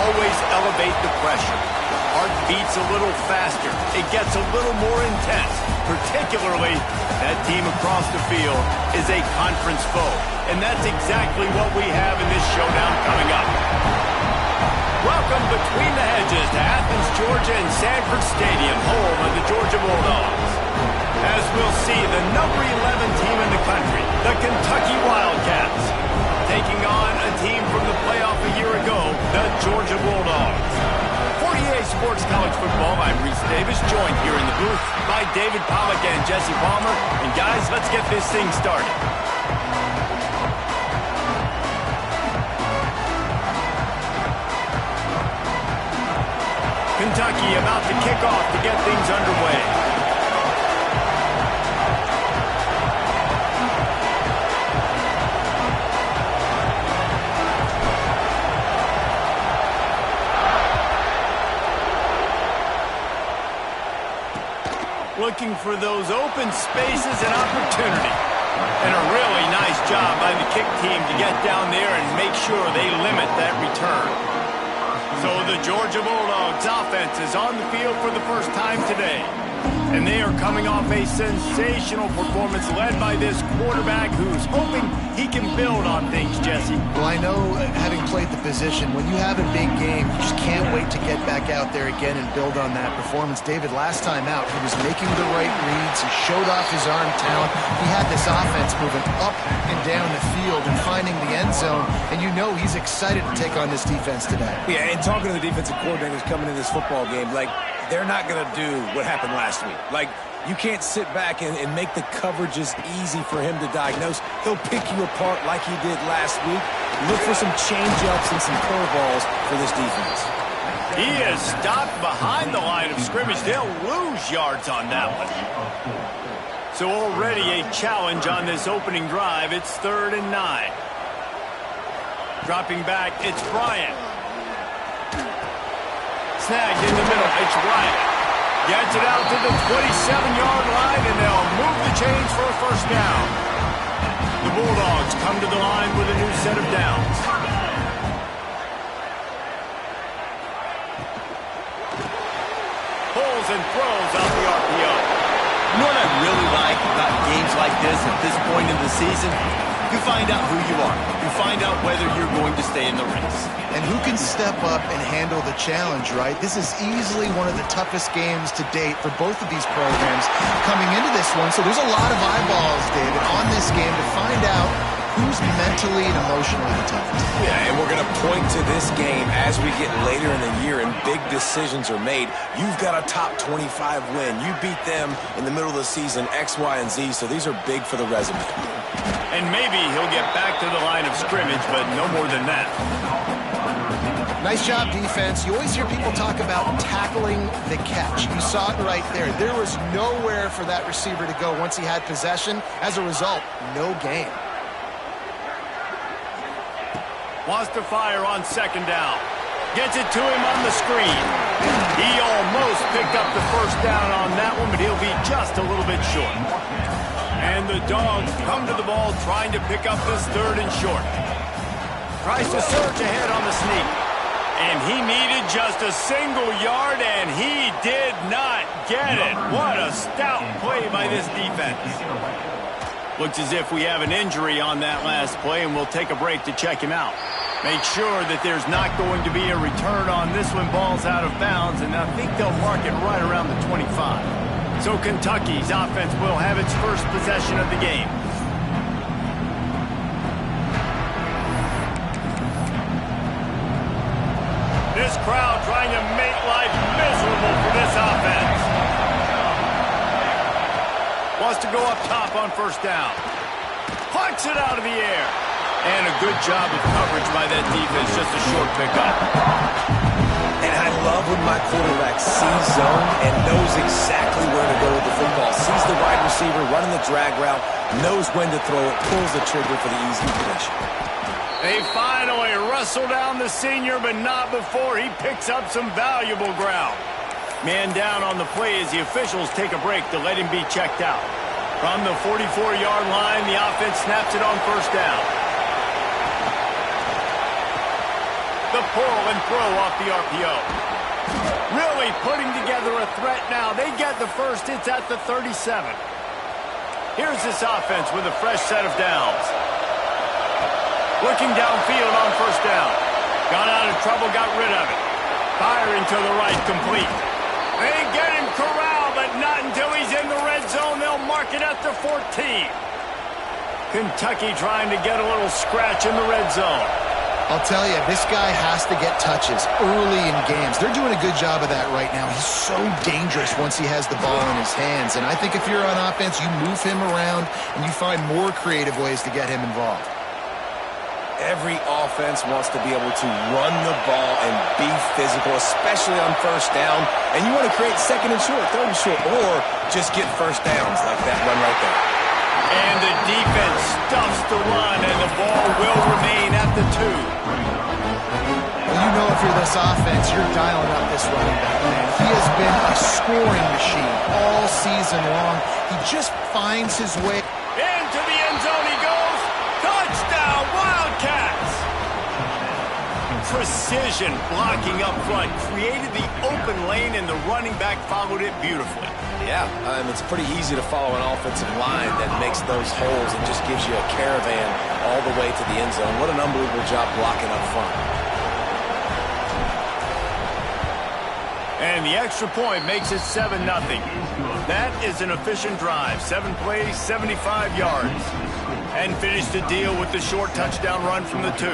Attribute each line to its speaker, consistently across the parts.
Speaker 1: always elevate the pressure. Heart beats a little faster. It gets a little more intense. Particularly, that team across the field is a conference foe. And that's exactly what we have in this showdown coming up. Welcome between the hedges to Athens, Georgia and Sanford Stadium, home of the Georgia Bulldogs. As we'll see, the number 11 team in the country, the Kentucky Wildcats, taking on a team from the playoff a year ago, the Georgia Bulldogs. For EA Sports College Football, I'm Reese Davis, joined here in the booth by David Pollack and Jesse Palmer. And guys, let's get this thing started. Kentucky about to kick off to get things underway. Looking for those open spaces and opportunity. And a really nice job by the kick team to get down there and make sure they limit that return. So the Georgia Bulldogs offense is on the field for the first time today. And they are coming off a sensational performance led by this quarterback who's hoping he can build on things, Jesse.
Speaker 2: Well, I know, having played the position, when you have a big game, you just can't wait to get back out there again and build on that performance. David, last time out, he was making the right reads. He showed off his arm talent. He had this offense moving up and down the field and finding the end zone. And you know he's excited to take on this defense today.
Speaker 3: Yeah, and talking to the defensive coordinators coming in this football game, like, they're not going to do what happened last week. Like, you can't sit back and make the coverages easy for him to diagnose. He'll pick you apart like he did last week. Look for some change-ups and some curveballs for this defense.
Speaker 1: He is stopped behind the line of scrimmage. They'll lose yards on that one. So already a challenge on this opening drive. It's 3rd and 9. Dropping back, it's Bryant. Snagged in the middle, it's Bryant. Gets it out to the 27-yard line, and they'll move the chains for a first down. The Bulldogs come to the line with a new set of downs. Pulls and throws out the RPO.
Speaker 4: You know what I really like about games like this at this point in the season? You find out who you are. You find out whether you're going to stay in the race.
Speaker 2: And who can step up and handle the challenge, right? This is easily one of the toughest games to date for both of these programs coming into this one. So there's a lot of eyeballs, David, on this game to find out who's mentally and emotionally the toughest.
Speaker 3: Yeah, and we're going to point to this game as we get later in the year and big decisions are made. You've got a top 25 win. You beat them in the middle of the season, X, Y, and Z, so these are big for the resume.
Speaker 1: And maybe he'll get back to the line of scrimmage, but no more than that.
Speaker 2: Nice job, defense. You always hear people talk about tackling the catch. You saw it right there. There was nowhere for that receiver to go once he had possession. As a result, no gain.
Speaker 1: Wants to fire on 2nd down. Gets it to him on the screen. He almost picked up the first down on that one, but he'll be just a little bit short. And the Dogs come to the ball trying to pick up this 3rd and short. Tries to surge ahead on the sneak. And he needed just a single yard, and he did not get it. What a stout play by this defense. Looks as if we have an injury on that last play, and we'll take a break to check him out. Make sure that there's not going to be a return on this when ball's out of bounds, and I think they'll mark it right around the 25. So Kentucky's offense will have its first possession of the game. This crowd trying to make life miserable for this offense. Wants to go up top on 1st down. Plucks it out of the air. And a good job of coverage by that defense. Just a short pickup.
Speaker 3: And I love when my quarterback sees zone and knows exactly where to go with the football. Sees the wide receiver running the drag route, knows when to throw it, pulls the trigger for the easy finish.
Speaker 1: They finally wrestle down the senior, but not before he picks up some valuable ground. Man down on the play as the officials take a break to let him be checked out. From the 44-yard line, the offense snaps it on 1st down. The pull and throw off the RPO. Really putting together a threat now. They get the first. It's at the 37. Here's this offense with a fresh set of downs. Looking downfield on first down. Got out of trouble, got rid of it. Firing to the right, complete. They get him corralled, but not until he's in the red zone. They'll mark it at the 14. Kentucky trying to get a little scratch in the red zone.
Speaker 2: I'll tell you, this guy has to get touches early in games. They're doing a good job of that right now. He's so dangerous once he has the ball in his hands. And I think if you're on offense, you move him around and you find more creative ways to get him involved.
Speaker 3: Every offense wants to be able to run the ball and be physical, especially on first down. And you want to create second and short, third and short, or just get first downs like that run right there.
Speaker 1: And the defense stuffs the run, and the ball will remain at the 2.
Speaker 2: Well, you know if you're this offense, you're dialing up this running back, man. He has been a scoring machine all season long. He just finds his way.
Speaker 1: Into the end zone he goes. Touchdown, Wildcats! Precision blocking up front. Created the open lane, and the running back followed it beautifully.
Speaker 3: Yeah, it's pretty easy to follow an offensive line that makes those holes and just gives you a caravan all the way to the end zone. What an unbelievable job blocking up front.
Speaker 1: And the extra point makes it 7-0. That is an efficient drive. 7 plays, 75 yards. And finished the deal with the short touchdown run from the 2.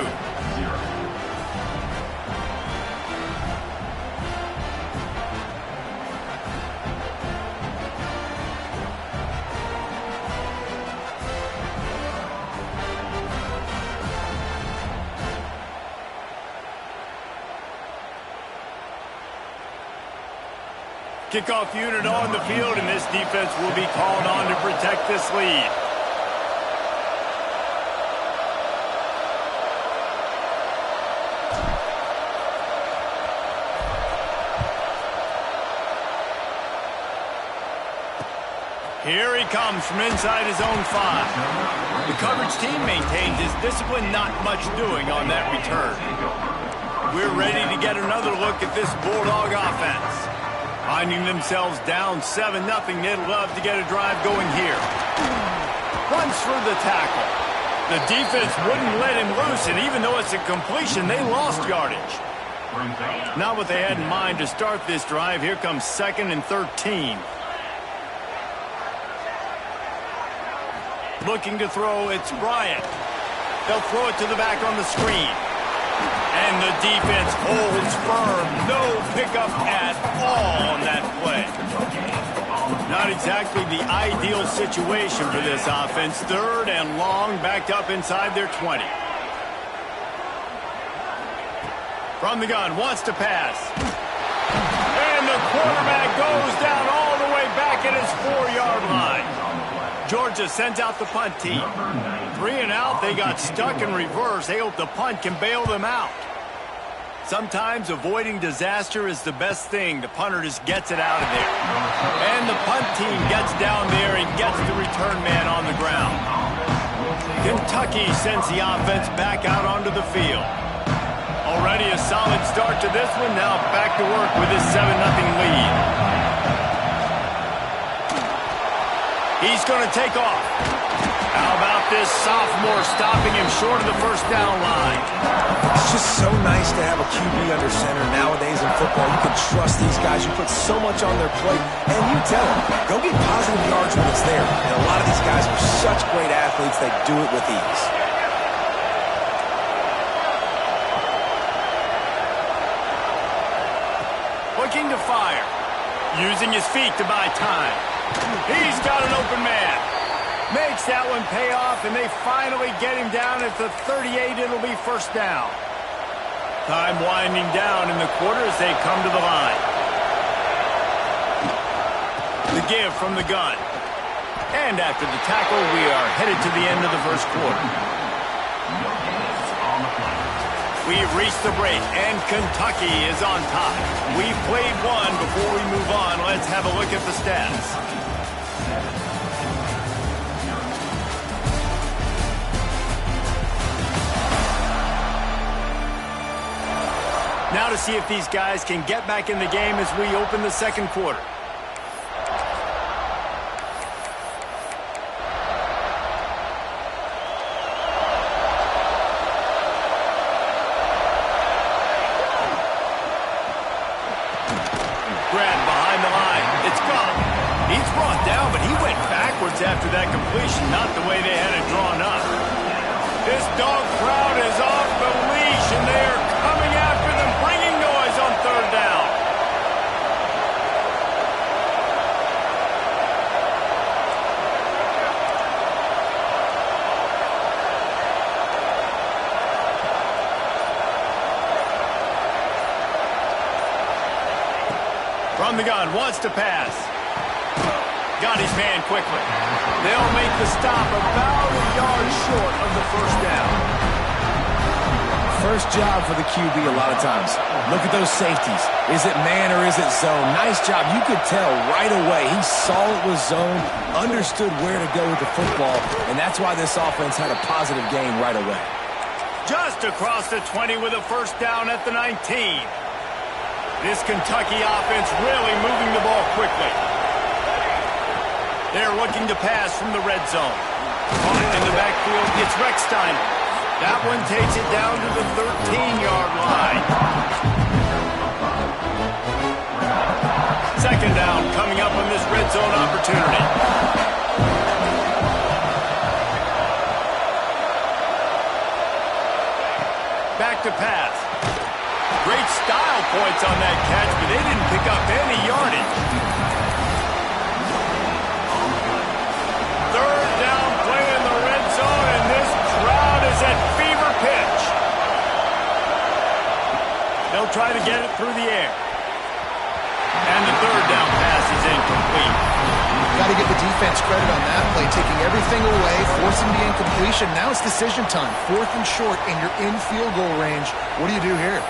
Speaker 1: Kickoff unit on the field, and this defense will be called on to protect this lead. Here he comes from inside his own 5. The coverage team maintains his discipline, not much doing on that return. We're ready to get another look at this Bulldog offense. Finding themselves down 7-0, they'd love to get a drive going here. Runs for the tackle. The defense wouldn't let him loose, and even though it's a completion, they lost yardage. Not what they had in mind to start this drive. Here comes 2nd and 13. Looking to throw, it's Bryant. They'll throw it to the back on the screen. And the defense holds firm. No pickup at all on that play. Not exactly the ideal situation for this offense. 3rd and long, backed up inside their 20. From the gun, wants to pass. And the quarterback goes down all the way back at his 4-yard line. Georgia sends out the punt team. 3 and out, they got stuck in reverse. They hope the punt can bail them out. Sometimes avoiding disaster is the best thing. The punter just gets it out of there. And the punt team gets down there and gets the return man on the ground. Kentucky sends the offense back out onto the field. Already a solid start to this one. Now back to work with his 7-0 lead. He's going to take off. How about this sophomore stopping him short of the first down line?
Speaker 3: It's just so nice to have a QB under center nowadays in football. You can trust these guys. You put so much on their plate, and you tell them, go get positive yards when it's there. And a lot of these guys are such great athletes, they do it with ease.
Speaker 1: Looking to fire. Using his feet to buy time. He's got an open man. Makes that one pay off, and they finally get him down at the 38. It'll be first down. Time winding down in the quarter as they come to the line. The give from the gun. And after the tackle, we are headed to the end of the first quarter. We've reached the break, and Kentucky is on top. We've played one. Before we move on, let's have a look at the stats. Now to see if these guys can get back in the game as we open the second quarter. Grab behind the line. It's gone. He's brought down, but he went backwards after that completion, not the way they had it drawn up. This dog crowd is off the leash, and they are coming after them, bringing noise on third down. From the gun, wants to pass. Got his man quickly. They'll make the stop about a yard short of the first down.
Speaker 3: First job for the QB a lot of times. Look at those safeties. Is it man or is it zone? Nice job. You could tell right away. He saw it was zone, understood where to go with the football, and that's why this offense had a positive gain right away.
Speaker 1: Just across the 20 with a first down at the 19. This Kentucky offense really moving the ball quickly. They're looking to pass from the red zone. In the backfield, it's Reckstein. That one takes it down to the 13-yard line. Second down coming up on this red zone opportunity. Back to pass. Great style points on that catch, but they didn't pick up any yardage. Third down play in the red zone, and this crowd is at fever pitch. They'll try to get it through the air. And the third down pass is incomplete.
Speaker 2: Got to give the defense credit on that play, taking everything away, forcing the incompletion. Now it's decision time. 4th and short, and you're in field goal range. What do you do here?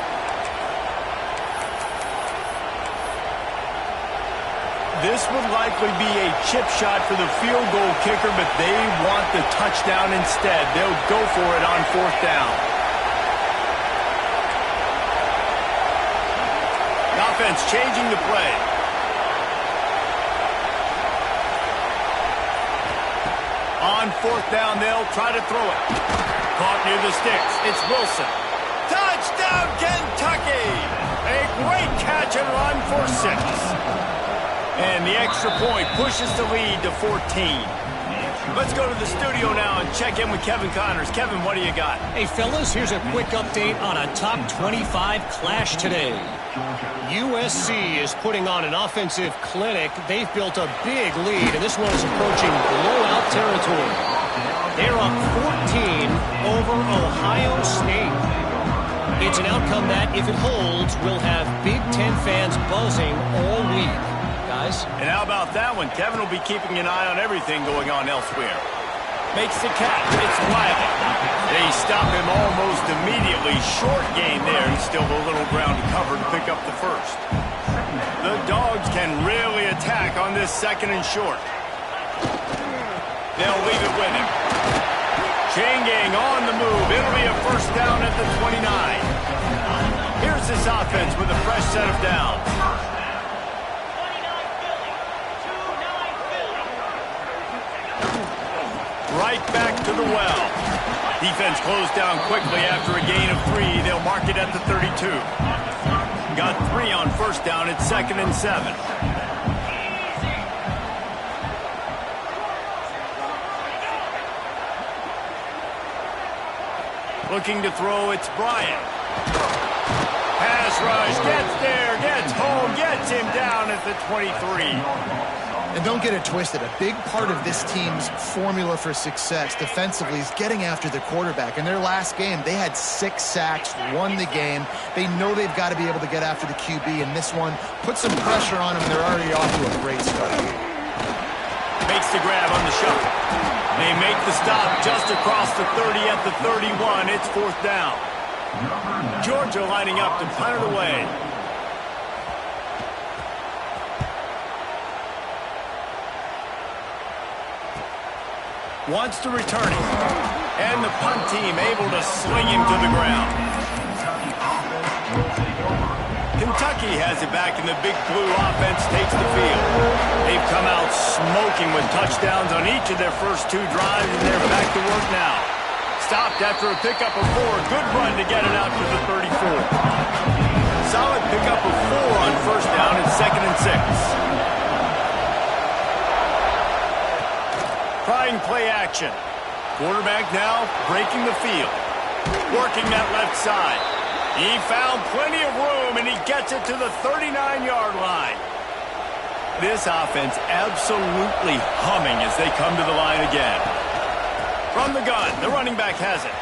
Speaker 1: This would likely be a chip shot for the field goal kicker, but they want the touchdown instead. They'll go for it on 4th down. The offense changing the play. On 4th down, they'll try to throw it. Caught near the sticks. It's Wilson. Touchdown, Kentucky! A great catch and run for 6. And the extra point pushes the lead to 14. Let's go to the studio now and check in with Kevin Connors. Kevin, what do you got?
Speaker 5: Hey, fellas, here's a quick update on a top 25 clash today. USC is putting on an offensive clinic. They've built a big lead, and this one is approaching blowout territory. They're up 14 over Ohio State. It's an outcome that, if it holds, will have Big Ten fans buzzing all week.
Speaker 1: And how about that one? Kevin will be keeping an eye on everything going on elsewhere. Makes the catch. It's Wiley. They stop him almost immediately. Short gain there. And still a little ground to cover to pick up the first. The Dogs can really attack on this 2nd and short. They'll leave it with him. Chain gang on the move. It'll be a first down at the 29. Here's this offense with a fresh set of downs. Right back to the well. Defense closed down quickly after a gain of 3. They'll mark it at the 32. Got 3 on first down. It's 2nd and 7. Looking to throw, it's Bryant. Pass rush, gets there, gets home, gets him down at the 23.
Speaker 2: And don't get it twisted. A big part of this team's formula for success defensively is getting after the quarterback. In their last game, they had 6 sacks, won the game. They know they've got to be able to get after the QB, and this one puts some pressure on them, and they're already off to a great start.
Speaker 1: Makes the grab on the shuffle. They make the stop just across the 30 at the 31. It's 4th down. Georgia lining up to punt it away. Wants to return it. And the punt team able to sling him to the ground. Madubuike has it back, and the Big Blue offense takes the field. They've come out smoking with touchdowns on each of their first 2 drives, and they're back to work now. Stopped after a pickup of 4. Good run to get it out to the 34. Solid pickup of 4 on first down and 2nd and 6. Trying play action. Quarterback now breaking the field. Working that left side. He found plenty of room, and he gets it to the 39-yard line. This offense absolutely humming as they come to the line again. From the gun, the running back has it.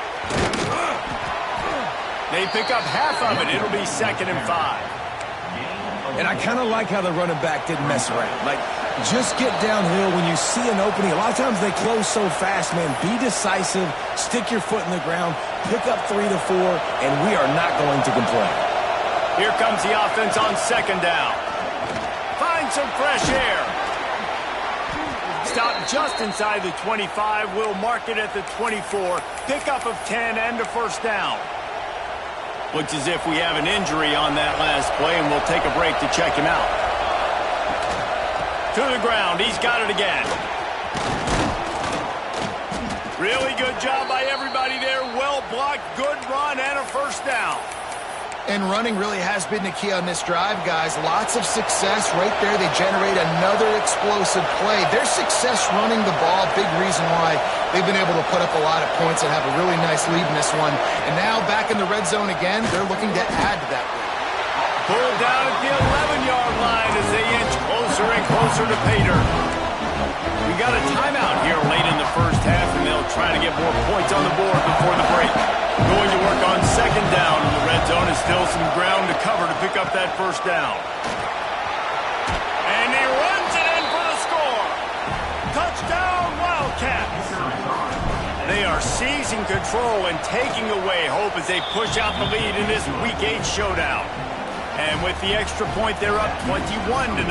Speaker 1: They pick up half of it. It'll be 2nd and 5.
Speaker 3: And I kind of like how the running back didn't mess around. Like, just get downhill when you see an opening. A lot of times they close so fast, man. Be decisive, stick your foot in the ground, pick up 3 to 4, and we are not going to complain.
Speaker 1: Here comes the offense on 2nd down. Find some fresh air. Stop just inside the 25. We'll mark it at the 24. Pickup of 10 and a first down. Looks as if we have an injury on that last play, and we'll take a break to check him out. To the ground. He's got it again. Really good job by everybody there. Well blocked, good run, and a first down.
Speaker 2: And running really has been the key on this drive, guys. Lots of success right there. They generate another explosive play. Their success running the ball, big reason why they've been able to put up a lot of points and have a really nice lead in this one. And now back in the red zone again, they're looking to add to that lead.
Speaker 1: Pulled down at the 11-yard line as they inch closer and closer to Pater. We got a timeout here late in the first half, and they'll try to get more points on the board before the break. Going to work on 2nd down in the red zone. Is still some ground to cover to pick up that first down. And he runs it in for the score. Touchdown, Wildcats. They are seizing control and taking away hope as they push out the lead in this Week 8 showdown. And with the extra point, they're up 21-0.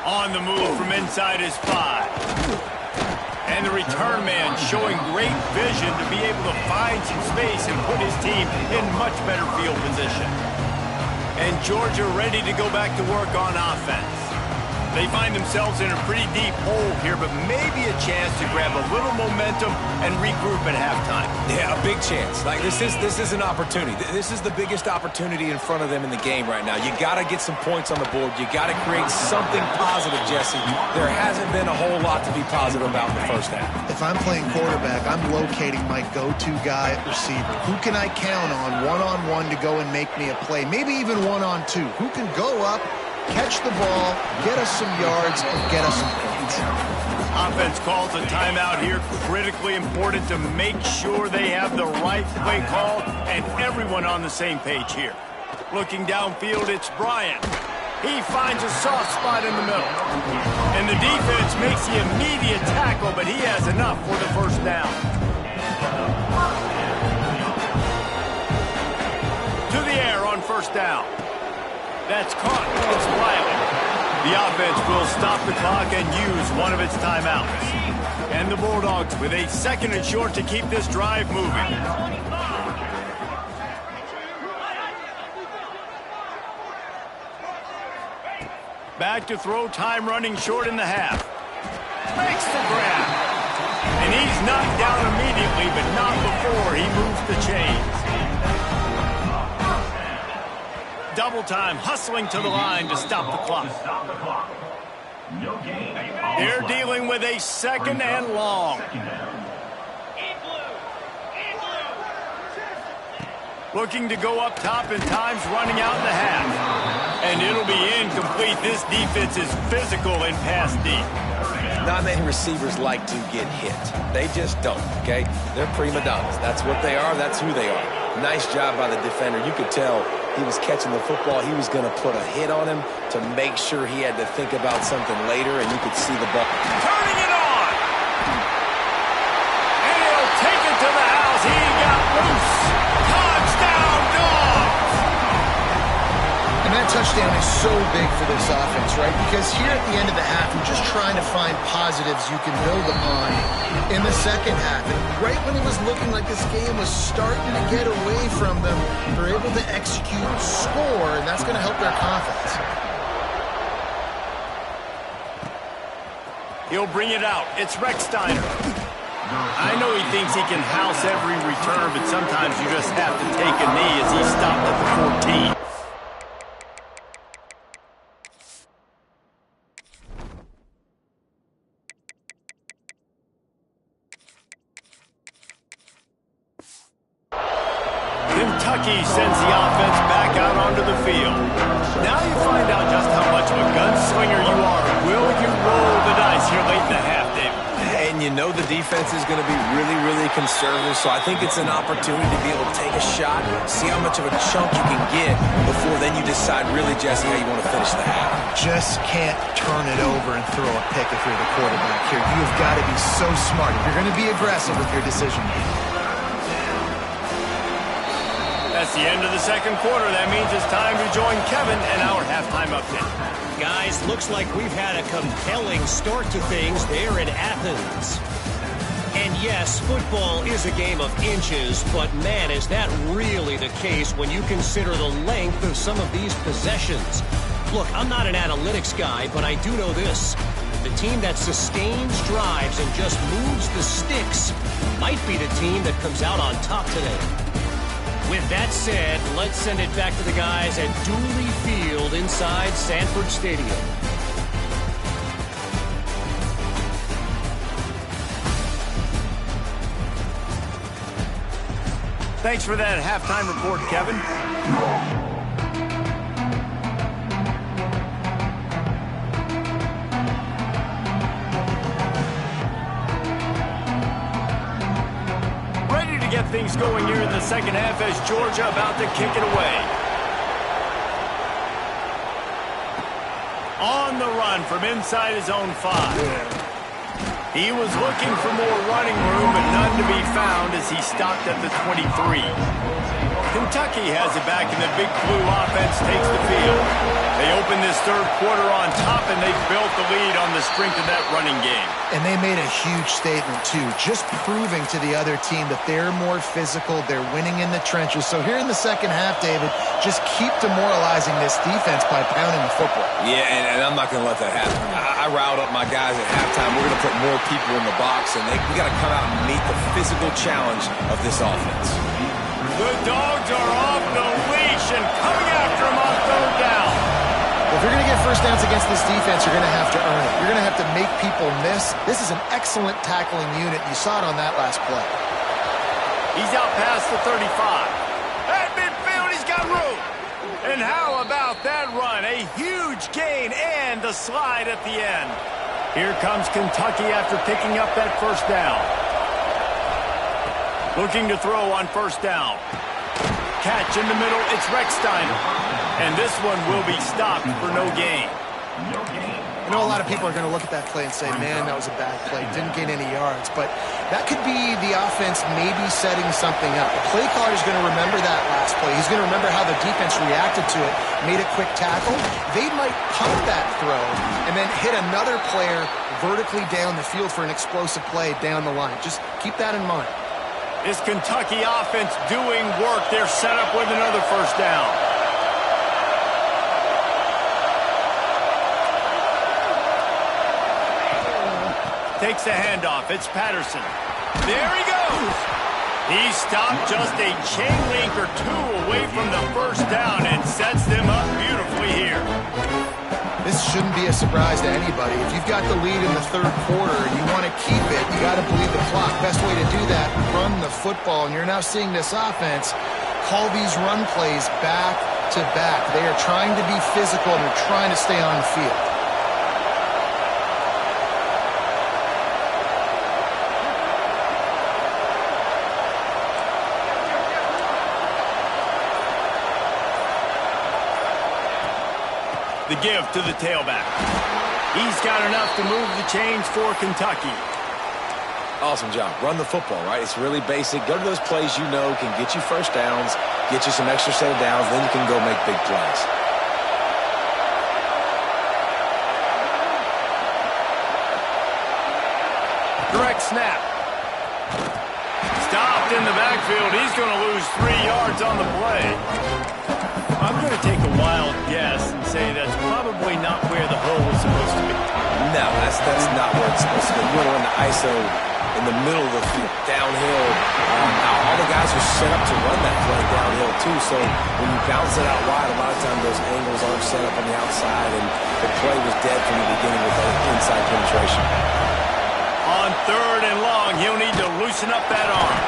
Speaker 1: On the move from inside his 5. And the return man showing great vision to be able to find some space and put his team in much better field position. And Georgia ready to go back to work on offense. They find themselves in a pretty deep hole here, but maybe a chance to grab a little momentum and regroup at halftime.
Speaker 3: Yeah, a big chance. Like, this is an opportunity. This is the biggest opportunity in front of them in the game right now. You got to get some points on the board. You got to create something positive, Jesse. There hasn't been a whole lot to be positive about in the first half.
Speaker 2: If I'm playing quarterback, I'm locating my go-to guy at receiver. Who can I count on one-on-one to go and make me a play? Maybe even one-on-two. Who can go up, catch the ball, get us some yards, and get us some points.
Speaker 1: Offense calls a timeout here. Critically important to make sure they have the right play call and everyone on the same page here. Looking downfield, it's Bryant. He finds a soft spot in the middle. And the defense makes the immediate tackle, but he has enough for the first down. To the air on first down. That's caught. It's Riley. The offense will stop the clock and use one of its timeouts. And the Bulldogs with a 2nd and short to keep this drive moving. Back to throw, time running short in the half. Makes the grab. And he's knocked down immediately, but not before he moves the chains. Double time, hustling to the line to stop the clock. They're dealing with a 2nd and long. Looking to go up top, and time's running out in the half. And it'll be incomplete. This defense is physical and pass deep.
Speaker 3: Not many receivers like to get hit. They just don't, okay? They're prima donnas. That's what they are. That's who they are. Nice job by the defender. You could tell he was catching the football. He was going to put a hit on him to make sure he had to think about something later, and you could see the ball.
Speaker 1: Turning it on! And he'll take it to the house. He got loose. Touchdown, Dogs!
Speaker 2: And that That touchdown is so big for this offense, right? Because here at the end of the half, you're just trying to find positives you can build upon in the second half. And right when it was looking like this game was starting to get away from them, they're able to execute, score, and that's going to help their confidence.
Speaker 1: He'll bring it out. It's Rex Steiner. I know he thinks he can house every return, but sometimes you just have to take a knee as he stopped at the 14. Kentucky sends the offense back out onto the field. Now you find out just how much of a gunslinger you are. Will you roll the dice here late in the half, David?
Speaker 3: And you know the defense is going to be really, really conservative, so I think it's an opportunity to be able to take a shot, see how much of a chunk you can get before then you decide really, Jesse, how you want to finish the half.
Speaker 2: Just can't turn it over and throw a pick if you're the quarterback here. You've got to be so smart if you're going to be aggressive with your decision making.
Speaker 1: That's the end of the second quarter. That means it's time to join Kevin and our halftime update.
Speaker 5: Guys, looks like we've had a compelling start to things there in Athens. And yes, football is a game of inches, but man, is that really the case when you consider the length of some of these possessions. Look, I'm not an analytics guy, but I do know this. The team that sustains drives and just moves the sticks might be the team that comes out on top today. With that said, let's send it back to the guys at Dooley Field inside Sanford Stadium.
Speaker 1: Thanks for that halftime report, Kevin. Get things going here in the second half as Georgia about to kick it away. On the run from inside his own 5. He was looking for more running room, but none to be found as he stopped at the 23. Kentucky has it back, and the Big Blue offense takes the field. They open this third quarter on top, and they've built the lead on the strength of that running game.
Speaker 2: And they made a huge statement, too, just proving to the other team that they're more physical, they're winning in the trenches. So here in the second half, David, just keep demoralizing this defense by pounding the football.
Speaker 3: Yeah, and I'm not going to let that happen. I riled up my guys at halftime. We're going to put more people in the box, and we got to come out and meet the physical challenge of this offense.
Speaker 1: The Dogs are off the leash and coming after him on third down.
Speaker 2: If you're going to get first downs against this defense, you're going to have to earn it. You're going to have to make people miss. This is an excellent tackling unit. You saw it on that last play.
Speaker 1: He's out past the 35. At midfield, he's got room. And how about that run? A huge gain and the slide at the end. Here comes Kentucky after picking up that first down. Looking to throw on first down. Catch in the middle, it's Rex Steiner. And this one will be stopped for no gain.
Speaker 2: I know a lot of people are going to look at that play and say, man, that was a bad play. Didn't gain any yards. But that could be the offense maybe setting something up. The play caller is going to remember that last play. He's going to remember how the defense reacted to it, made a quick tackle. They might pump that throw and then hit another player vertically down the field for an explosive play down the line. Just keep that in mind.
Speaker 1: Is Kentucky offense doing work? They're set up with another first down. Takes a handoff. It's Patterson. There he goes. He stopped just a chain link or two away from the first down and sets them up beautifully here.
Speaker 2: This shouldn't be a surprise to anybody. If you've got the lead in the third quarter and you want to keep it, you got to bleed the clock. Best way to do that, run the football. And you're now seeing this offense call these run plays back to back. They are trying to be physical and they're trying to stay on the field.
Speaker 1: The give to the tailback. He's got enough to move the chains for Kentucky.
Speaker 3: Awesome job. Run the football, right? It's really basic. Go to those plays you know can get you first downs, get you some extra set of downs, then you can go make big plays. next snap.
Speaker 1: Stopped in the backfield. He's going to lose 3 yards on the play. I'm going to take a wild guess and say that's probably not where the hole was supposed to be.
Speaker 3: No, that's not where it's supposed to be. You want to run the ISO in the middle of the field, downhill. All the guys are set up to run that play downhill too, so when you bounce it out wide, a lot of times those angles aren't set up on the outside, and the play was dead from the beginning with that inside penetration.
Speaker 1: On 3rd and long, he'll need to loosen up that arm.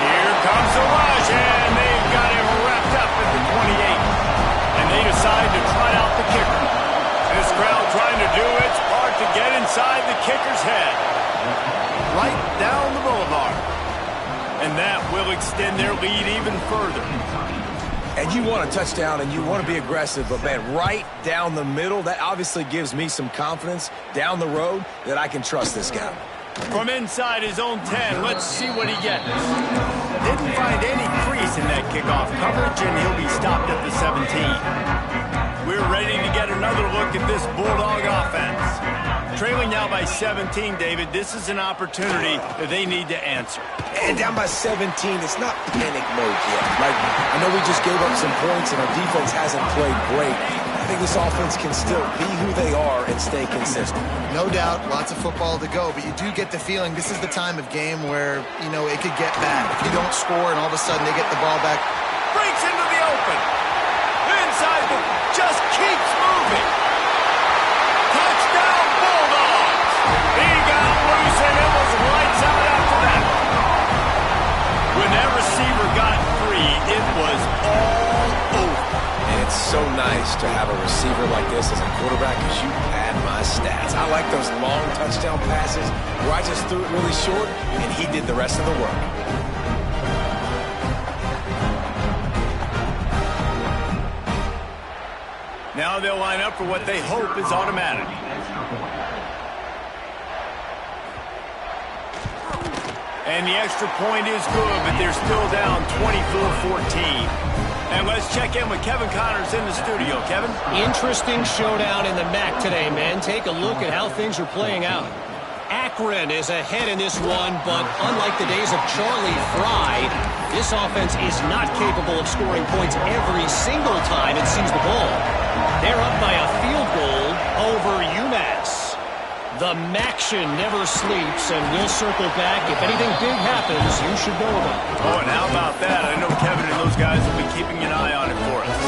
Speaker 1: Here comes the rush, and they've got him wrapped up at the 28. And they decide to try out the kicker. This crowd trying to do its part to get inside the kicker's head. Right down the boulevard. And that will extend their lead even further.
Speaker 3: And you want a touchdown and you want to be aggressive, but man, right down the middle, that obviously gives me some confidence down the road that I can trust this guy.
Speaker 1: From inside his own 10, let's see what he gets. Didn't find any crease in that kickoff coverage, and he'll be stopped at the 17. We're ready to get another look at this Bulldog offense. Trailing now by 17, David, this is an opportunity that they need to answer.
Speaker 3: And down by 17, it's not panic mode yet. Like, I know we just gave up some points and our defense hasn't played great. I think this offense can still be who they are and stay consistent.
Speaker 2: No doubt, lots of football to go, but you do get the feeling this is the time of game where, you know, it could get bad. If you don't score and all of a sudden they get the ball back.
Speaker 1: Breaks into the open. Inside, just keeps moving. Touchdown, Bulldogs. He got loose and it was lights out after that. When that receiver got free, it was all over.
Speaker 3: And it's so nice to have a receiver like this as a quarterback because you pad my stats. I like those long touchdown passes where I just threw it really short and he did the rest of the work.
Speaker 1: Now they'll line up for what they hope is automatic. And the extra point is good, but they're still down 24-14. And let's check in with Kevin Connors in the studio. Kevin?
Speaker 5: Interesting showdown in the MAC today, man. Take a look at how things are playing out. Akron is ahead in this one, but unlike the days of Charlie Fry, this offense is not capable of scoring points every single time it sees the ball. They're up by a field goal over UMass. The Maction never sleeps, and we'll circle back. If anything big happens, you should know about it.
Speaker 1: Oh, and how about that? I know Kevin and those guys will be keeping an eye on it for us.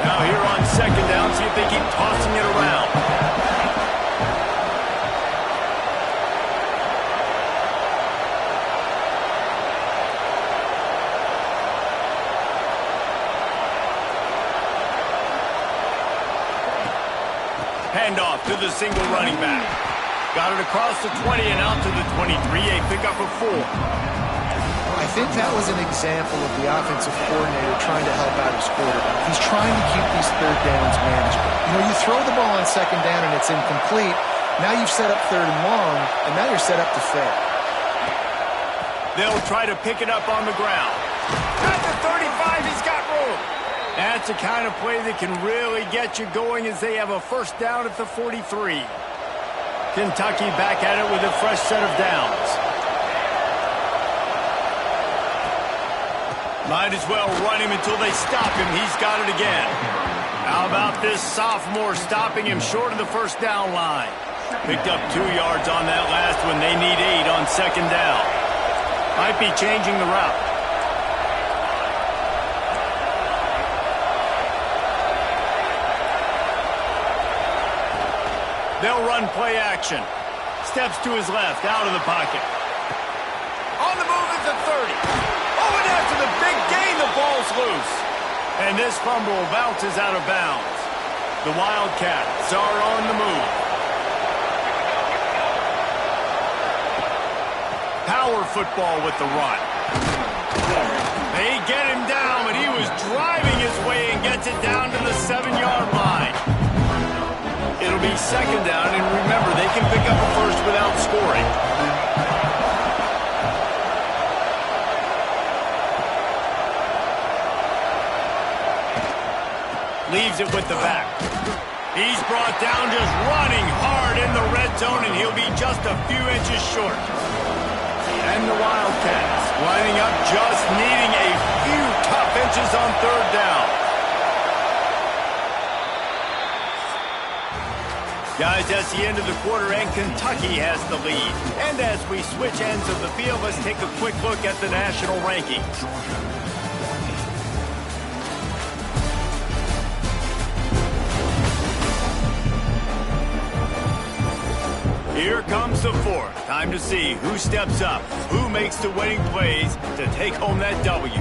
Speaker 1: Now here on 2nd down, see if they keep tossing it around. Handoff to the single running back. Got it across the 20 and out to the 23. A pickup of 4.
Speaker 2: I think that was an example of the offensive coordinator trying to help out his quarterback. He's trying to keep these 3rd downs manageable. You know, you throw the ball on 2nd down and it's incomplete. Now you've set up 3rd and long, and now you're set up to fail.
Speaker 1: They'll try to pick it up on the ground. At the 35, he's got room. That's the kind of play that can really get you going as they have a 1st down at the 43. Kentucky back at it with a fresh set of downs. Might as well run him until they stop him. He's got it again. How about this sophomore stopping him short of the 1st down line? Picked up 2 yards on that last one. They need 8 on 2nd down. Might be changing the route. They'll run play action. Steps to his left, out of the pocket. On the move at the 30. Oh, and after the big gain, the ball's loose. And this fumble bounces out of bounds. The Wildcats are on the move. Power football with the run. They get him down, but he was driving his way and gets it down to the 7-yard line. It'll be 2nd down, and remember, they can pick up a 1st without scoring. Leaves it with the back. He's brought down just running hard in the red zone, and he'll be just a few inches short. And the Wildcats lining up, just needing a few tough inches on third down. Guys, that's the end of the quarter, and Kentucky has the lead. And as we switch ends of the field, let's take a quick look at the national rankings. Here comes the fourth. Time to see who steps up, who makes the winning plays to take home that W.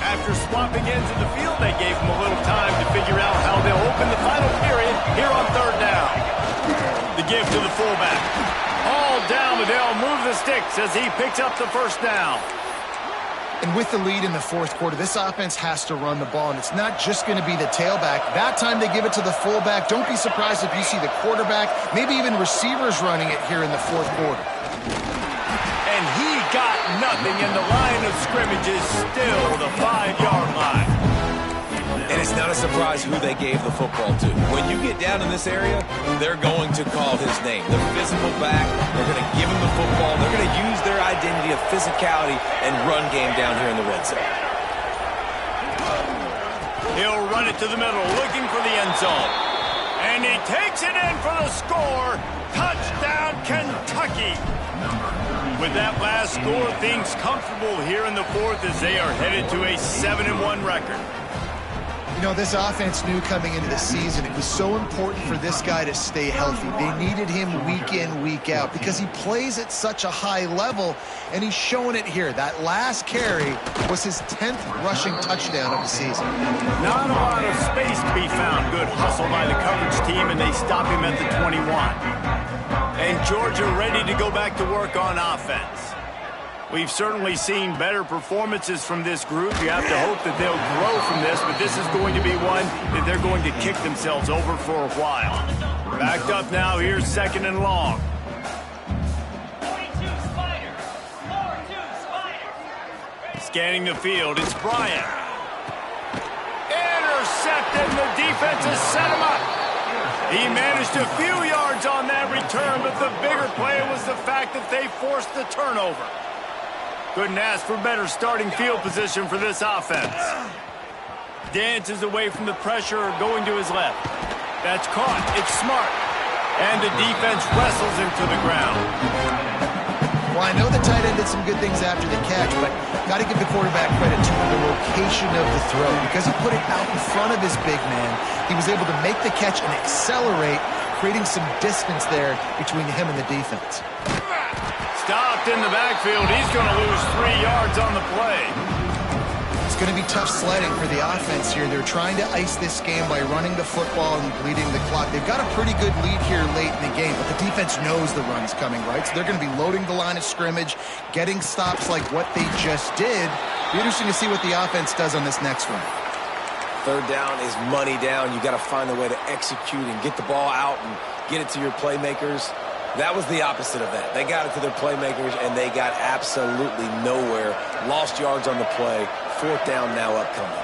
Speaker 1: After swapping ends of the field, they gave him a little time to figure out how they'll open the final period here on third down. The give to the fullback. All down, but they'll move the sticks as he picks up the first down.
Speaker 2: And with the lead in the fourth quarter, this offense has to run the ball, and it's not just going to be the tailback. That time they give it to the fullback. Don't be surprised if you see the quarterback, maybe even receivers running it here in the fourth quarter.
Speaker 1: And he got nothing, and the line of scrimmage is still the 5-yard line.
Speaker 3: And it's not a surprise who they gave the football to. When you get down in this area, they're going to call his name. The physical back, they're going to give him the football. They're going to use their identity of physicality and run game down here in the red zone.
Speaker 1: He'll run it to the middle, looking for the end zone. And he takes it in for the score. Touchdown, Kentucky. With that last score, things comfortable here in the fourth as they are headed to a 7-1 record.
Speaker 2: You know, this offense knew coming into the season it was so important for this guy to stay healthy. They needed him week in, week out because he plays at such a high level, and he's showing it here. That last carry was his 10th rushing touchdown of the season.
Speaker 1: Not a lot of space to be found. Good hustle by the coverage team, and they stop him at the 21. And Georgia ready to go back to work on offense. We've certainly seen better performances from this group. You have to hope that they'll grow from this, but this is going to be one that they're going to kick themselves over for a while. Backed up now, here's second and long. Scanning the field, it's Bryant. Intercepted, the defense has set him up. He managed a few yards on that return, but the bigger play was the fact that they forced the turnover. Couldn't ask for better starting field position for this offense. Dances away from the pressure, going to his left. That's caught. It's smart. And the defense wrestles him to the ground.
Speaker 2: Well, I know the tight end did some good things after the catch, but got to give the quarterback credit to the location of the throw. Because he put it out in front of his big man, he was able to make the catch and accelerate, creating some distance there between him and the defense.
Speaker 1: Stopped in the backfield. He's going to lose 3 yards on the play.
Speaker 2: It's going to be tough sledding for the offense here. They're trying to ice this game by running the football and bleeding the clock. They've got a pretty good lead here late in the game, but the defense knows the run's coming, right? So they're going to be loading the line of scrimmage, getting stops like what they just did. Be interesting to see what the offense does on this next one.
Speaker 3: Third down is money down. You got to find a way to execute and get the ball out and get it to your playmakers. That was the opposite of that. They got it to their playmakers, and they got absolutely nowhere. Lost yards on the play. Fourth down now upcoming.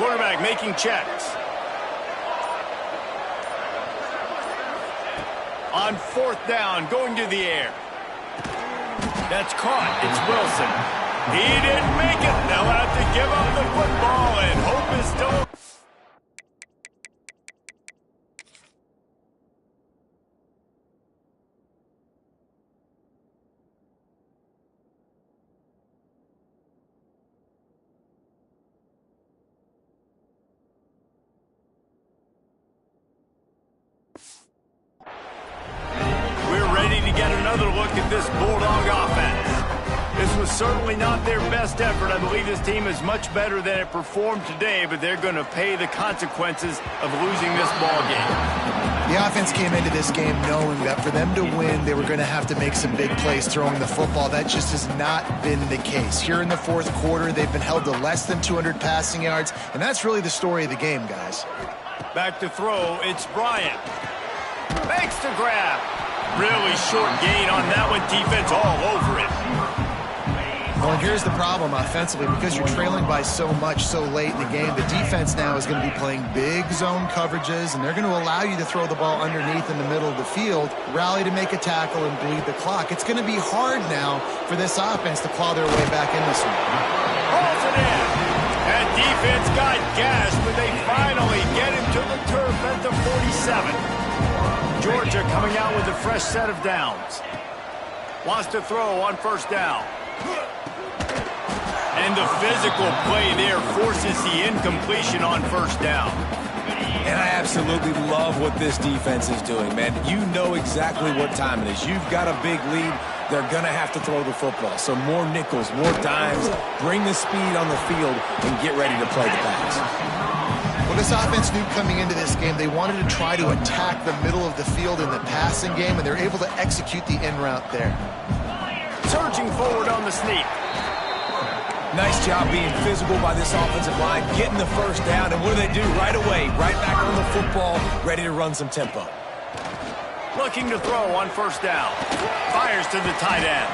Speaker 1: Quarterback making checks. On fourth down, going to the air. That's caught. It's Wilson. He didn't make it. They'll have to give up the football, and hope is still... Look at this Bulldog offense. This was certainly not their best effort. I believe this team is much better than it performed today, but they're going to pay the consequences of losing this ball game.
Speaker 2: The offense came into this game knowing that for them to win, they were going to have to make some big plays throwing the football. That just has not been the case. Here in the fourth quarter, they've been held to less than 200 passing yards, and that's really the story of the game, guys.
Speaker 1: Back to throw, it's Bryant. Makes the grab. Really short gain on that one. Defense all over it.
Speaker 2: Well, and here's the problem offensively. Because you're trailing by so much so late in the game, the defense now is going to be playing big zone coverages, and they're going to allow you to throw the ball underneath in the middle of the field, rally to make a tackle, and bleed the clock. It's going to be hard now for this offense to claw their way back in this one.
Speaker 1: Pulls it in. That defense got gashed, but they finally get him to the turf at the 47. Georgia coming out with a fresh set of downs. Wants to throw on first down. And the physical play there forces the incompletion on first down.
Speaker 3: And I absolutely love what this defense is doing, man. You know exactly what time it is. You've got a big lead. They're going to have to throw the football. So more nickels, more dimes, bring the speed on the field, and get ready to play the pass.
Speaker 2: Well, this offense knew coming into this game they wanted to try to attack the middle of the field in the passing game, and they're able to execute the in route there.
Speaker 1: Surging forward on the sneak.
Speaker 3: Nice job being physical by this offensive line, getting the first down, and what do? Right away, right back on the football, ready to run some tempo.
Speaker 1: Looking to throw on first down. Fires to the tight end.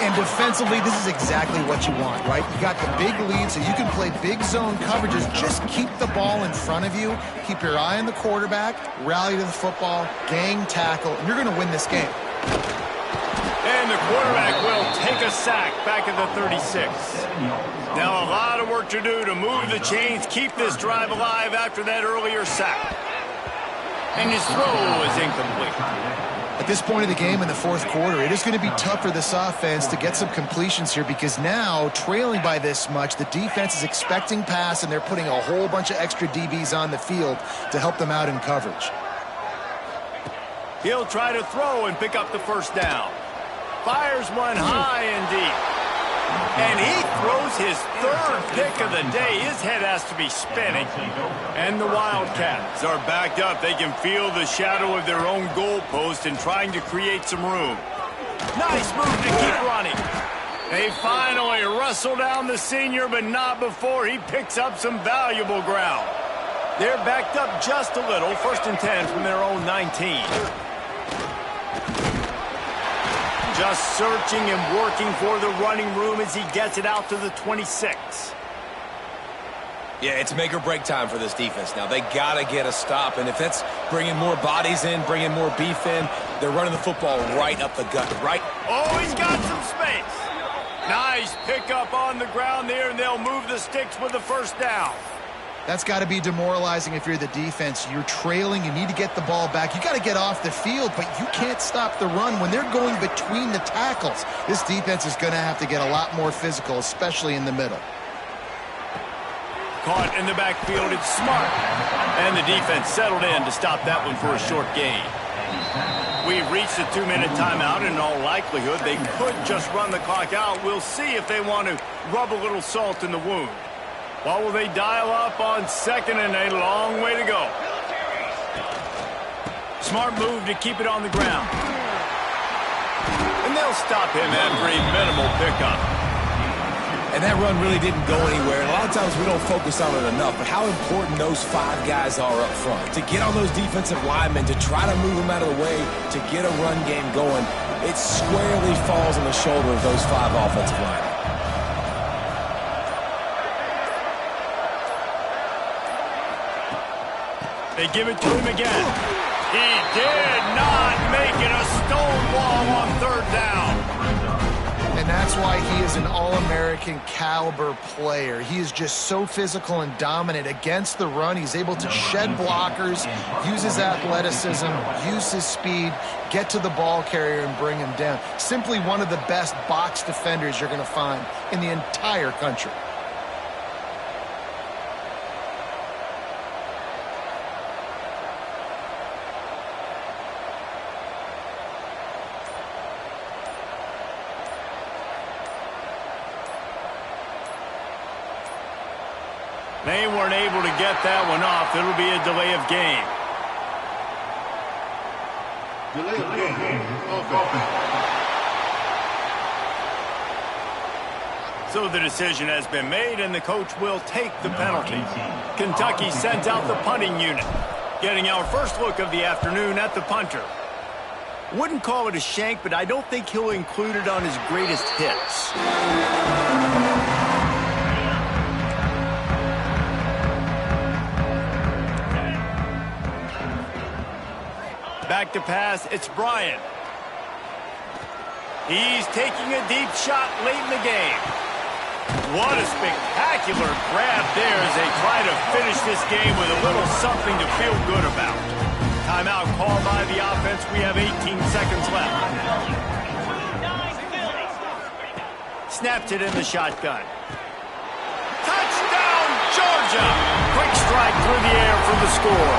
Speaker 2: And defensively, this is exactly what you want, right? You got the big lead, so you can play big zone coverages. Just keep the ball in front of you. Keep your eye on the quarterback, rally to the football, gang tackle, and you're going to win this game.
Speaker 1: And the quarterback will take a sack back at the 36. Now a lot of work to do to move the chains, keep this drive alive after that earlier sack. And his throw is incomplete.
Speaker 2: At this point of the game in the fourth quarter, it is going to be tough for this offense to get some completions here because now, trailing by this much, the defense is expecting pass and they're putting a whole bunch of extra DBs on the field to help them out in coverage.
Speaker 1: He'll try to throw and pick up the first down. Fires one high and deep. And he throws his third pick of the day. His head has to be spinning. And the Wildcats are backed up. They can feel the shadow of their own goalpost and trying to create some room. Nice move to keep running. They finally wrestle down the senior, but not before he picks up some valuable ground. They're backed up just a little. 1st and 10 from their own 19. Just searching and working for the running room as he gets it out to the 26.
Speaker 3: Yeah, it's make or break time for this defense now. They got to get a stop, and if that's bringing more bodies in, bringing more beef in, they're running the football right up the gut, right?
Speaker 1: Oh, he's got some space. Nice pickup on the ground there, and they'll move the sticks with the first down.
Speaker 2: That's got to be demoralizing if you're the defense. You're trailing. You need to get the ball back. You got to get off the field, but you can't stop the run. When they're going between the tackles, this defense is going to have to get a lot more physical, especially in the middle.
Speaker 1: Caught in the backfield. It's Smart. And the defense settled in to stop that one for a short gain. We've reached the 2-minute timeout, and in all likelihood, they could just run the clock out. We'll see if they want to rub a little salt in the wound. What will they dial up on second and a long way to go? Smart move to keep it on the ground. And they'll stop him after a minimal pickup.
Speaker 3: And that run really didn't go anywhere. And a lot of times we don't focus on it enough, but how important those 5 guys are up front. To get on those defensive linemen, to try to move them out of the way, to get a run game going, it squarely falls on the shoulder of those 5 offensive linemen.
Speaker 1: They give it to him again. He did not make it a stonewall on 3rd down.
Speaker 2: And that's why he is an All-American caliber player. He is just so physical and dominant against the run. He's able to shed blockers, use his athleticism, use his speed, get to the ball carrier and bring him down. Simply one of the best box defenders you're going to find in the entire country.
Speaker 1: They weren't able to get that one off. It'll be a delay of game. So the decision has been made, and the coach will take the penalty. Kentucky sends out the punting unit, getting our first look of the afternoon at the punter. Wouldn't call it a shank, but I don't think he'll include it on his greatest hits. Back to pass, it's Bryant. He's taking a deep shot late in the game. What a spectacular grab there as they try to finish this game with a little something to feel good about. Timeout called by the offense. We have 18 seconds left. Snapped it in the shotgun. Touchdown, Georgia! Quick strike through the air for the score.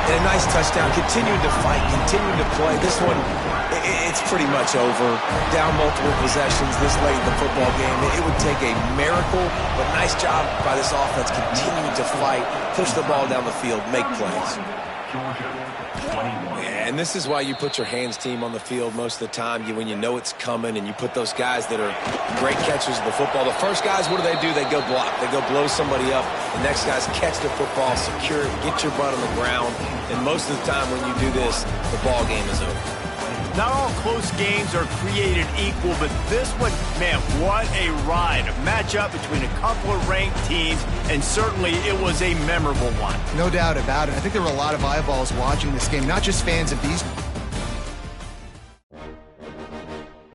Speaker 3: And a nice touchdown, continuing to fight, continuing to play. This one, it's pretty much over. Down multiple possessions this late in the football game. It would take a miracle, but nice job by this offense continuing to fight, push the ball down the field, make plays. And this is why you put your hands team on the field most of the time when you know it's coming, and you put those guys that are great catchers of the football. The first guys, what do? They go block. They go blow somebody up. The next guys catch the football, secure it, get your butt on the ground. And most of the time when you do this, the ball game is over.
Speaker 1: Not all close games are created equal, but this one, man, what a ride. A matchup between a couple of ranked teams, and certainly it was a memorable one.
Speaker 2: No doubt about it. I think there were a lot of eyeballs watching this game, not just fans of these